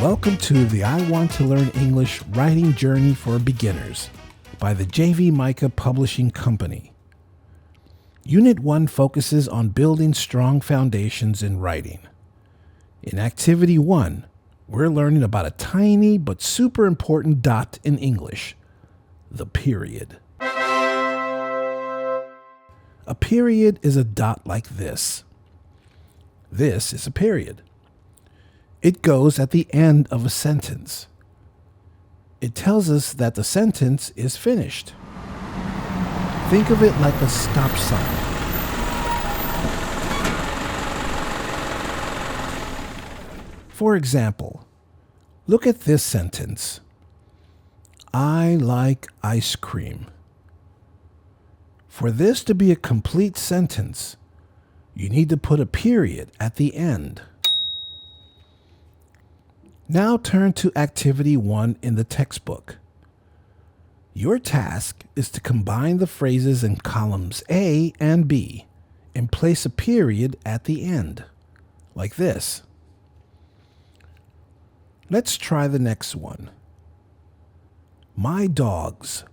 Welcome to the I Want to Learn English Writing Journey for Beginners by the J.V. Micah Publishing Company. Unit 1 focuses on building strong foundations in writing. In Activity 1, we're learning about a tiny but super important dot in English, the period. A period is a dot like this. This is a period. It goes at the end of a sentence. It tells us that the sentence is finished. Think of it like a stop sign. For example, look at this sentence. I like ice cream. For this to be a complete sentence, you need to put a period at the end. Now turn to Activity 1 in the textbook. Your task is to combine the phrases in columns A and B and place a period at the end, like this. Let's try the next one. My dogs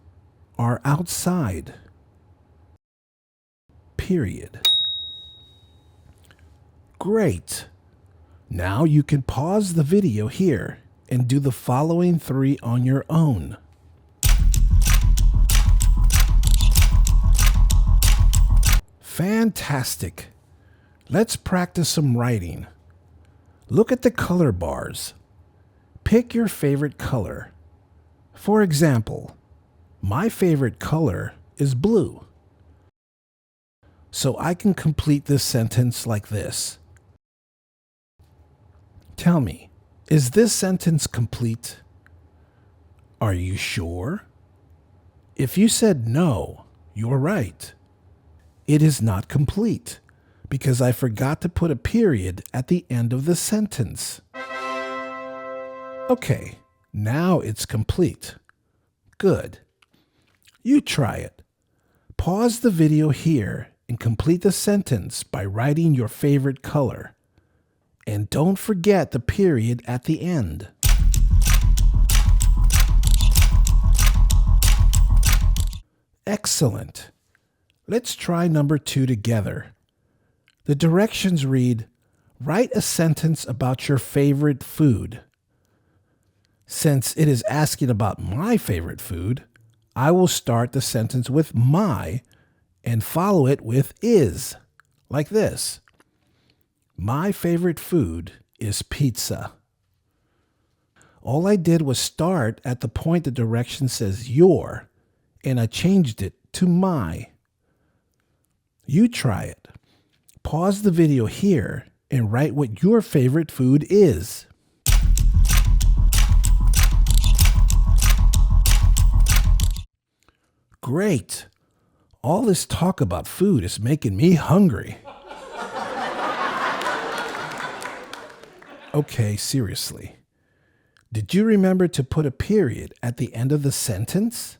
are outside. Period. Great. Now you can pause the video here and do the following 3 on your own. Fantastic! Let's practice some writing. Look at the color bars. Pick your favorite color. For example, my favorite color is blue. So I can complete this sentence like this. Tell me, is this sentence complete? Are you sure? If you said no, you're right. It is not complete because I forgot to put a period at the end of the sentence. Okay, now it's complete. Good. You try it. Pause the video here and complete the sentence by writing your favorite color. And don't forget the period at the end. Excellent. Let's try number 2 together. The directions read, write a sentence about your favorite food. Since it is asking about my favorite food, I will start the sentence with my and follow it with is, like this. My favorite food is pizza. All I did was start at the point the direction says your, and I changed it to my. You try it. Pause the video here and write what your favorite food is. Great. All this talk about food is making me hungry. Okay, seriously. Did you remember to put a period at the end of the sentence?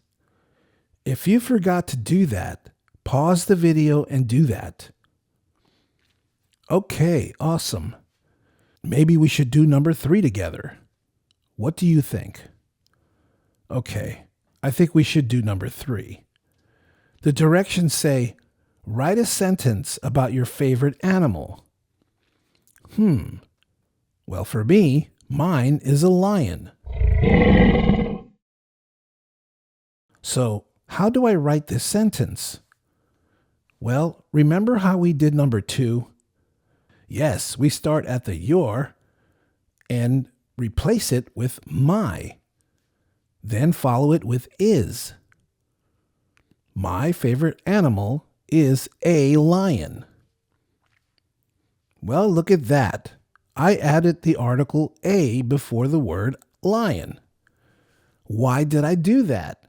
If you forgot to do that, pause the video and do that. Okay, awesome. Maybe we should do number 3 together. What do you think? Okay, I think we should do number 3. The directions say, write a sentence about your favorite animal. Well, for me, mine is a lion. So, how do I write this sentence? Well, remember how we did number 2? Yes, we start at the your and replace it with my. Then follow it with is. My favorite animal is a lion. Well, look at that. I added the article a before the word lion. Why did I do that?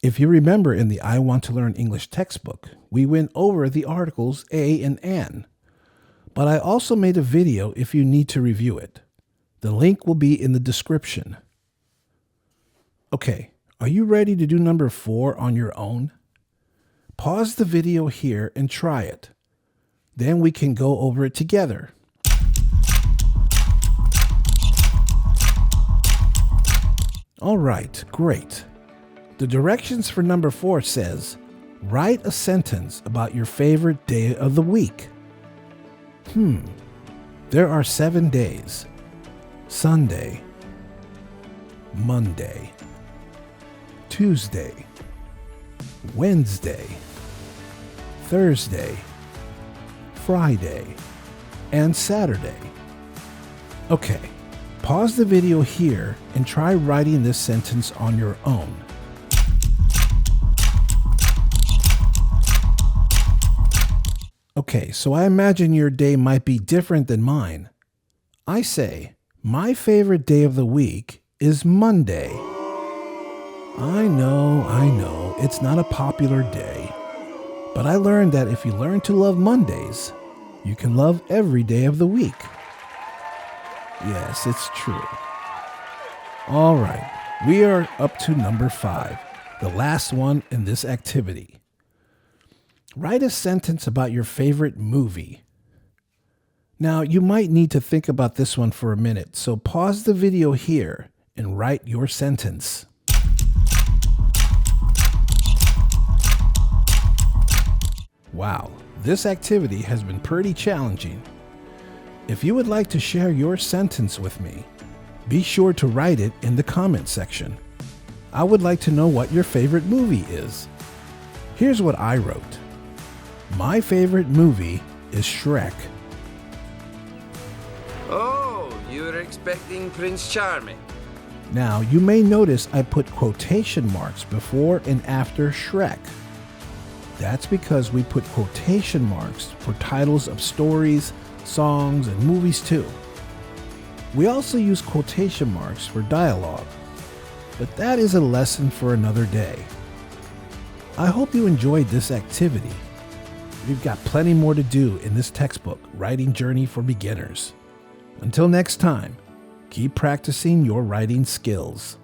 If you remember in the I Want to Learn English textbook, we went over the articles a and an. But I also made a video if you need to review it. The link will be in the description. Okay, are you ready to do number 4 on your own? Pause the video here and try it. Then we can go over it together. All right, great. The directions for number 4 says, write a sentence about your favorite day of the week. There are 7 days. Sunday, Monday, Tuesday, Wednesday, Thursday, Friday, and Saturday. Okay, pause the video here and try writing this sentence on your own. Okay, so I imagine your day might be different than mine. I say, my favorite day of the week is Monday. I know, it's not a popular day. But I learned that if you learn to love Mondays, you can love every day of the week. Yes, it's true. All right, we are up to number 5, the last one in this activity. Write a sentence about your favorite movie. Now, you might need to think about this one for a minute, so pause the video here and write your sentence. Wow, this activity has been pretty challenging. If you would like to share your sentence with me, be sure to write it in the comment section. I would like to know what your favorite movie is. Here's what I wrote. My favorite movie is Shrek. Oh, you were expecting Prince Charming. Now, you may notice I put quotation marks before and after Shrek. That's because we put quotation marks for titles of stories, songs, and movies too. We also use quotation marks for dialogue, but that is a lesson for another day. I hope you enjoyed this activity. We've got plenty more to do in this textbook, Writing Journey for Beginners. Until next time, keep practicing your writing skills.